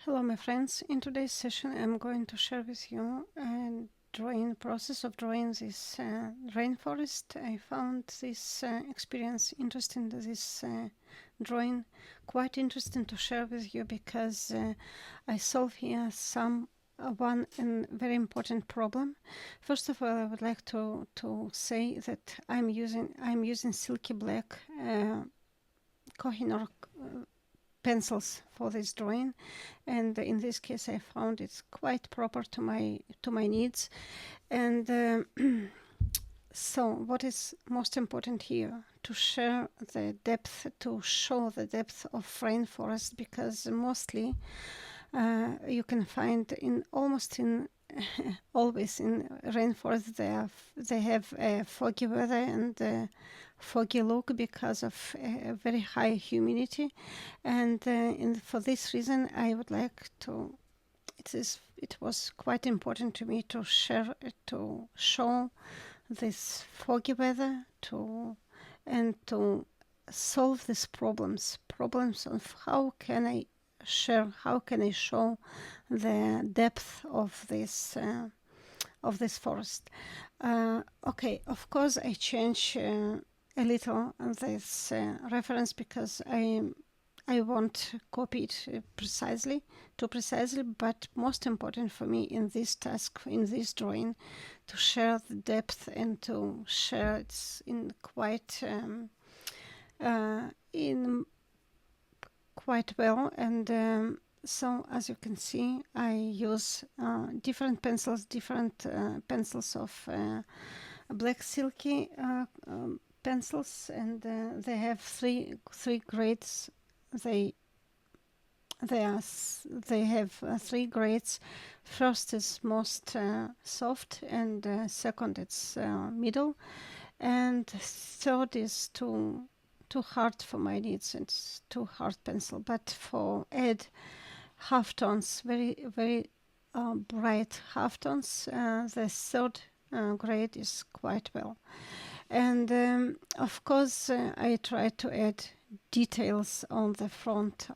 Hello my friends, in today's session I'm going to share with you a drawing process of drawing this rainforest. I found this experience interesting, this drawing quite interesting to share with you because I solve here some one and very important problem. First of all, I would like to say that I'm using Silky Black Koh-i-Noor pencils for this drawing, and in this case I found it's quite proper to my needs. And so what is most important here, to share the depth, to show the depth of rainforest, because mostly you can find in almost in always in rainforest they have foggy weather and foggy look because of very high humidity, and for this reason I would like to, it was quite important to me to share, to show this foggy weather, to and to solve these problems of how can I show the depth of this forest. Okay, of course I change a little this reference because I won't copy it too precisely, but most important for me in this task, in this drawing, to share the depth and to share it in quite well. And so as you can see, I use different pencils of black silky pencils, and they have three grades. They they have three grades. First is most soft, and second it's middle, and third is too hard for my needs. It's too hard pencil, but for add half tones, very bright half tones, the third grade is quite well. And of course I try to add details on the front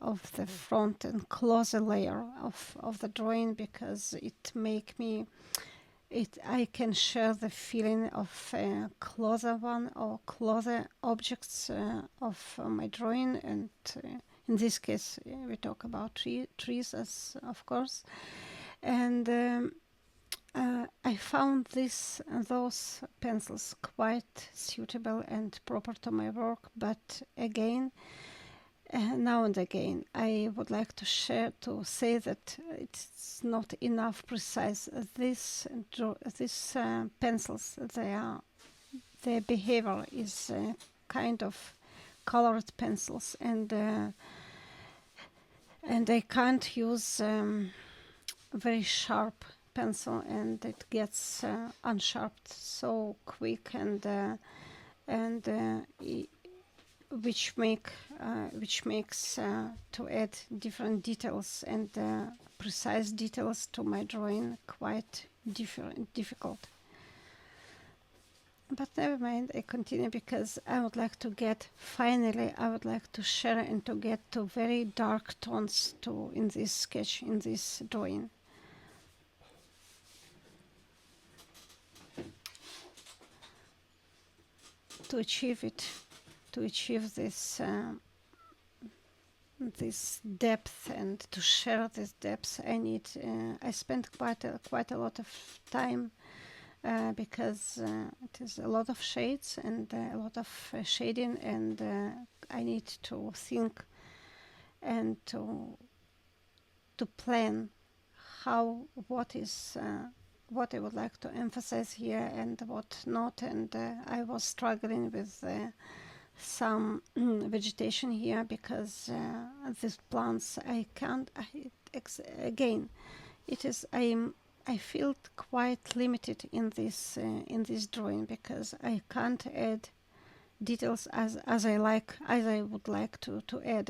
and closer layer of the drawing, because it make me, it I can share the feeling of a closer one or closer objects of my drawing. And in this case we talk about trees, as of course. And I found those pencils quite suitable and proper to my work, but again, now and again, I would like to say that it's not enough precise. These pencils, their behavior is kind of colored pencils, and I can't use very sharp pencil, and it gets unsharpened so quick, and which makes to add different details and precise details to my drawing quite difficult. But never mind, I continue because I would like to share and to get to very dark tones in this sketch, in this drawing. To achieve this depth, and to share this depth, I spent quite a lot of time, because it is a lot of shades and a lot of shading, and I need to think and to plan what I would like to emphasize here and what not. And I was struggling with some vegetation here, because these plants I can't. Again, it is I feel quite limited in this drawing, because I can't add details as I would like to add.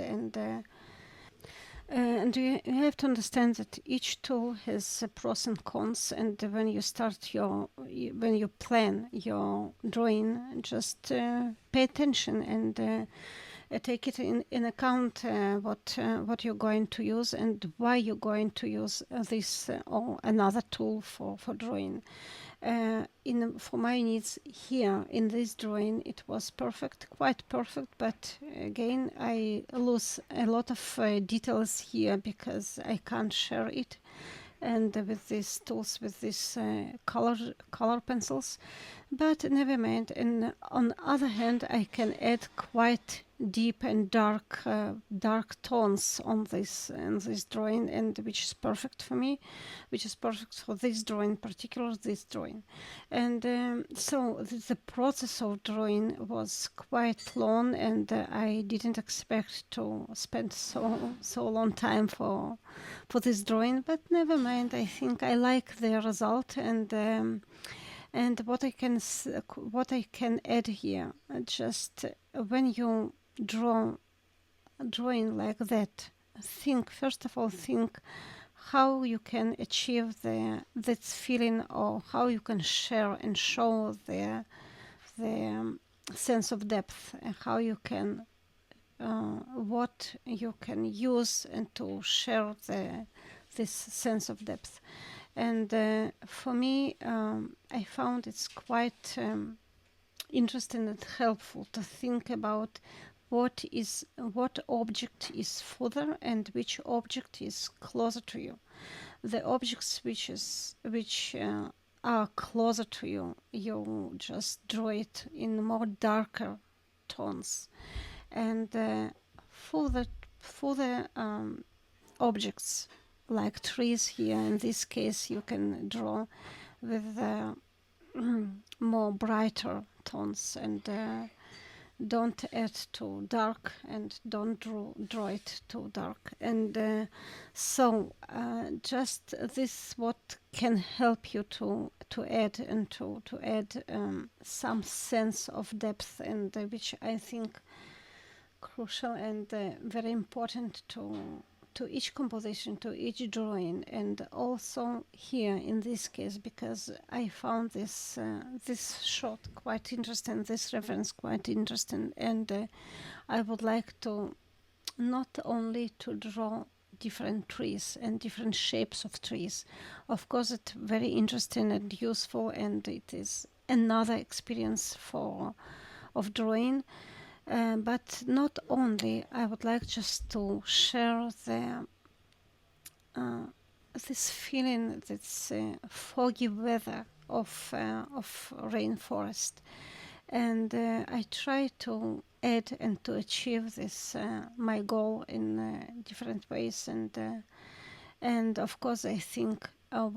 And you have to understand that each tool has pros and cons, and when you plan your drawing, just pay attention take it in account what you're going to use and why you're going to use this or another tool for drawing. For my needs here in this drawing, it was perfect, quite perfect, but again I lose a lot of details here because I can't share it. And with these tools, with these color pencils, but never mind. And on the other hand, I can add quite deep and dark tones on this drawing, and which is perfect for me, which is perfect for this drawing, particularly this drawing. And so the process of drawing was quite long, and I didn't expect to spend so long time for this drawing. But never mind. I think I like the result, and what I can add here, just when you drawing like that, think first of all, think how you can achieve that feeling, or how you can share and show the sense of depth, and how you can what you can use and to share this sense of depth. And for me, I found it's quite interesting and helpful to think about what object is further and which object is closer to you. The objects which are closer to you, you just draw it in more darker tones. And for the objects like trees here, in this case, you can draw with more brighter tones, and don't add too dark, and don't draw it too dark. And just this what can help you to add and to add some sense of depth, and which I think crucial and very important to each composition, to each drawing, and also here in this case, because I found this shot quite interesting, this reference quite interesting, and I would like to not only to draw different trees and different shapes of trees. Of course, it's very interesting and useful, and it is another experience of drawing. But not only, I would like just to share uh, this feeling, this foggy weather of rainforest, and I try to add and to achieve this my goal in different ways, and of course I think uh,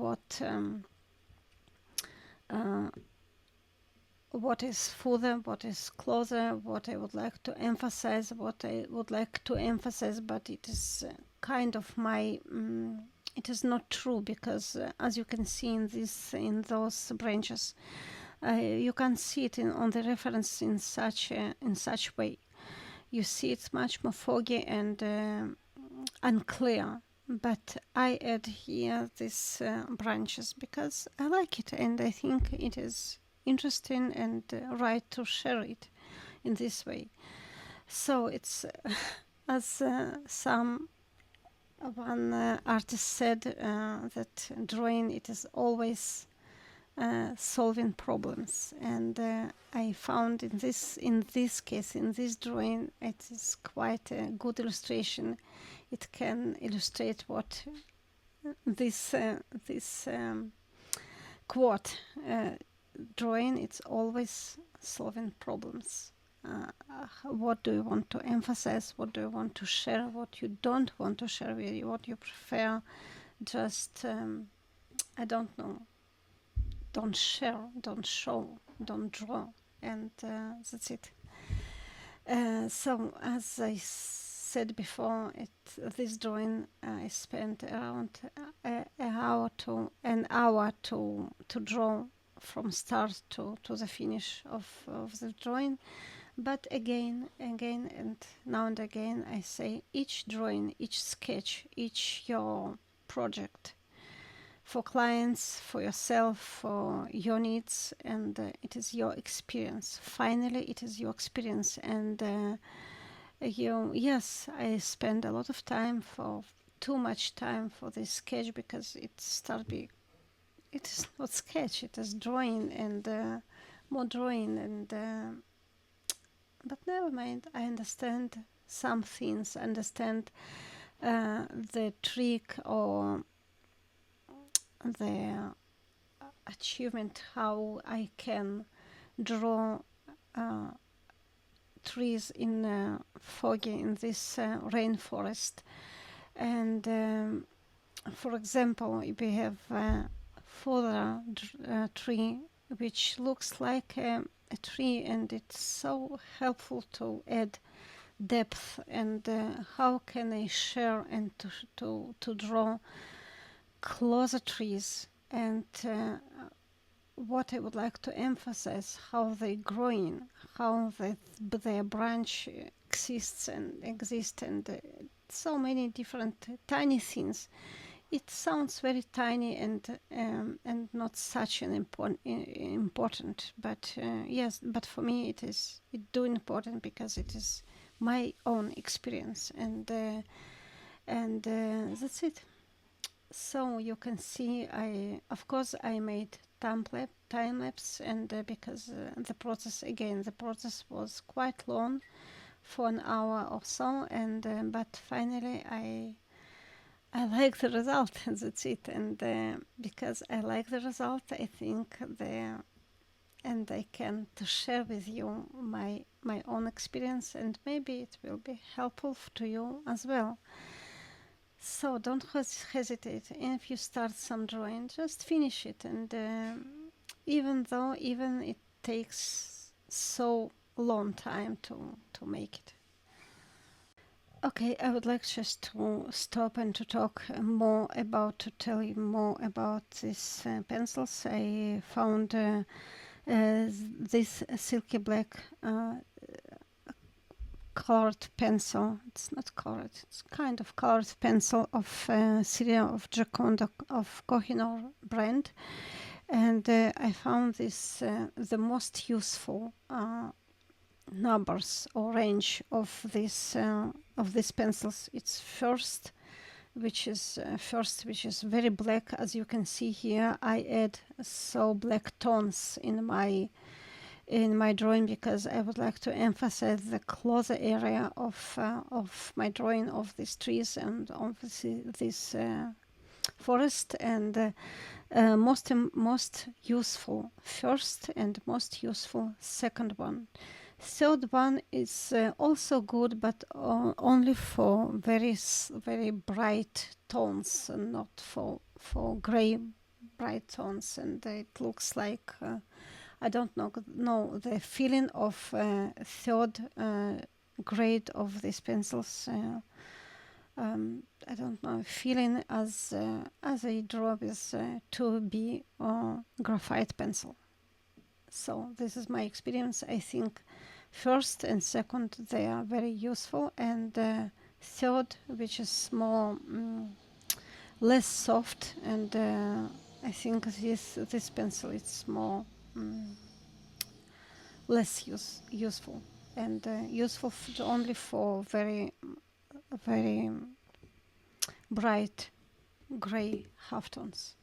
what is further, what is closer, what I would like to emphasize, what I would like to emphasize, but it is kind of my. It is not true, because as you can see in those branches, you can see it on the reference in such way. You see it's much more foggy and unclear. But I add here these branches because I like it, and I think it is interesting and right to share it in this way. So it's as one artist said, that drawing, it is always solving problems, and I found in this case, in this drawing, it is quite a good illustration. It can illustrate what this quote, drawing, it's always solving problems. What do you want to emphasize? What do you want to share? What you don't want to share with you? What you prefer? Just I don't know. Don't share. Don't show. Don't draw. And that's it. So as I said before, this drawing I spent around an hour to draw from start to the finish of the drawing. But again, and now and again, I say each drawing, each sketch, each your project for clients, for yourself, for your needs, and it is your experience. Finally, it is your experience, and Yes, I spend a lot of time for too much time for this sketch because it is not sketch, it is drawing and more drawing and but never mind. I understand some things, understand the trick or the achievement how I can draw uh, trees in Foggy in this rainforest. And for example, if we have further tree which looks like a tree, and it's so helpful to add depth. And how can I share and to draw closer trees and what I would like to emphasize, how they growing, how their branch exists and so many different tiny things. It sounds very tiny and not such an important, but yes, but for me it do important because it is my own experience and that's it. So you can see, I of course I made time lapse, and because the process was quite long, for an hour or so, and but finally I like the result. That's it. And because I like the result, I think and I can to share with you my own experience, and maybe it will be helpful to you as well. So don't hesitate. And if you start some drawing, just finish it. And even it takes so long time to make it. Okay, I would like just to stop and to talk more about, to tell you more about these pencils. I found this Silky Black colored pencil. It's not colored, it's kind of colored pencil of Syria of Jaconda of Koh-i-Noor brand. And I found this the most useful numbers or range of these pencils. It's first, which is very black, as you can see here. I add so black tones in my drawing because I would like to emphasize the closer area of my drawing of these trees and of this forest. And most useful first and most useful second one. Third one is also good, but only for very bright tones, and not for gray bright tones. And it looks like I don't know the feeling of third grade of these pencils. I don't know feeling as I draw with 2B or graphite pencil. So this is my experience. I think first and second they are very useful, and third, which is more less soft, and I think this pencil is more less useful, and useful only for very bright gray halftones.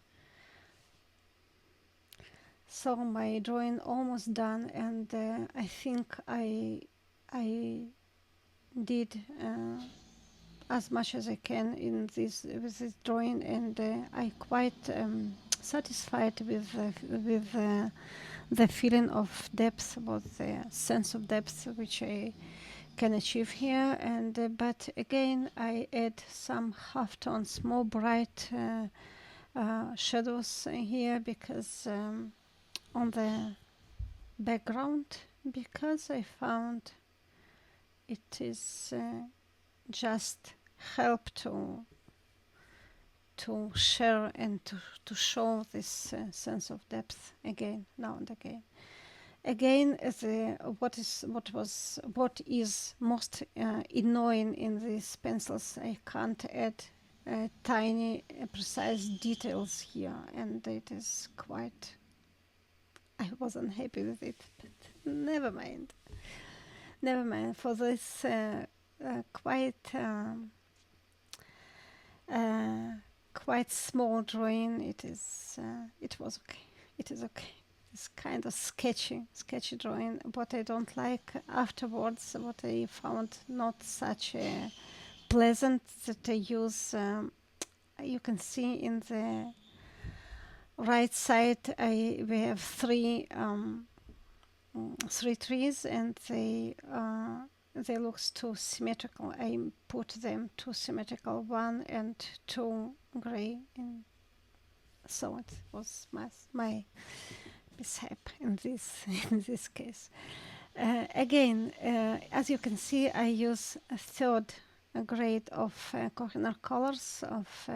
So my drawing almost done, and I think I did as much as I can in this with this drawing, and I quite satisfied with the feeling of depth, about the sense of depth which I can achieve here. And but again, I add some halftones, more bright shadows here, because on the background, because I found it is just help to share and to show this sense of depth again, now and again. Again, what is most annoying in these pencils, I can't add tiny precise details here, and it is quite, I wasn't happy with it, but never mind. For this quite uh, quite small drawing. It was okay. It is okay. It's kind of sketchy drawing. What I don't like afterwards, what I found not such a pleasant, that I use. You can see in the right side, we have three trees, and they looks too symmetrical. I put them too symmetrical, one and two gray, and so it was my mishap in this in this case. Again, as you can see, I use a third grade of Koh-i-Noor colors of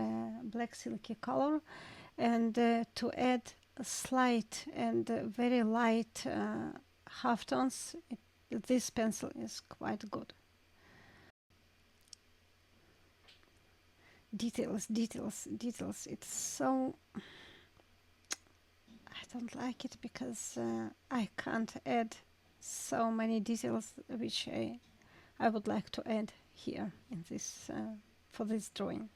black silky color, and to add a slight and very light halftones, this pencil is quite good. Details. It's so, I don't like it because I can't add so many details which I would like to add here in this for this drawing.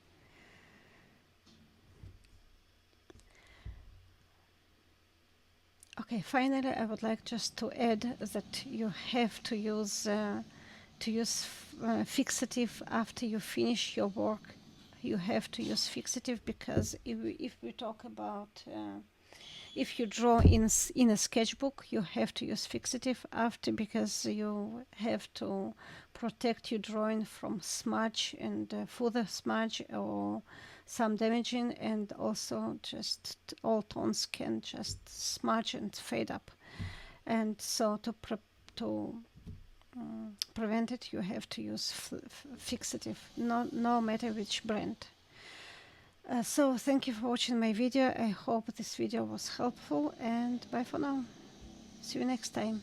Okay, finally, I would like just to add that you have to use fixative after you finish your work. You have to use fixative, because if we talk about if you draw in a sketchbook, you have to use fixative after, because you have to protect your drawing from smudge and further smudge or some damaging, and also just all tones can just smudge and fade up. And so to prevent it, you have to use fixative, no matter which brand. So thank you for watching my video. I hope this video was helpful, and bye for now. See you next time.